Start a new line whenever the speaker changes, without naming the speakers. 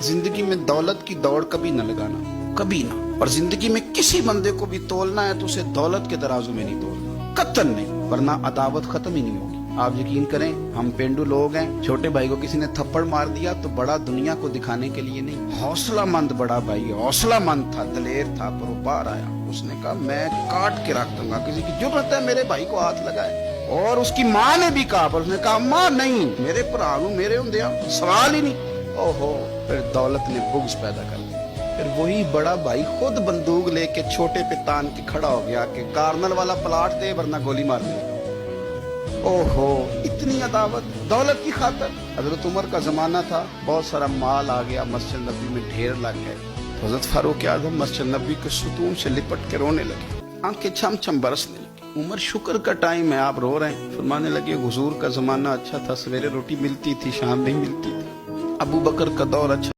जिंदगी में दौलत की दौड़ कभी न लगाना, कभी ना। और जिंदगी में किसी बंदे को भी तोलना है तो उसे दौलत के तराजू में नहीं तोलना, कतन नहीं, वरना अदावत खत्म ही नहीं होगी। आप यकीन करें, हम पेंडू लोग हैं, छोटे भाई को किसी ने थप्पड़ मार दिया तो बड़ा दुनिया को दिखाने के लिए नहीं, हौसला मंद बड़ा भाई हौसला मंद था, दलेर था, पर वो बाहर आया। उसने कहा मैं काट के रख दूंगा, किसी की जुर्रत है मेरे भाई को हाथ लगाए। और उसकी माँ ने भी कहा, पर उसने कहा माँ नहीं, मेरे भरा मेरे होंदे सवाल ही नहीं। ओहो, फिर दौलत ने बुग्ज पैदा कर दिया। फिर वही बड़ा भाई खुद बंदूक लेके छोटे पे तान के खड़ा हो गया कि कार्नल वाला प्लाट दे वरना गोली मार दे। ओहो, इतनी अदावत दौलत की खातर। हजरत उमर का जमाना था, बहुत सारा माल आ गया, मस्जिद नबी में ढेर लग गए। हजरत फारूक आजम मस्जिद नबी के सुतून से लिपट के रोने लगे, आंखें छम छम बरसने लगी। उमर शुक्र का टाइम है, आप रो रहे हैं। फरमाने लगे हुजूर का जमाना अच्छा था, सवेरे रोटी मिलती थी, शाम नहीं मिलती थी। अबू बकर का दौर अच्छा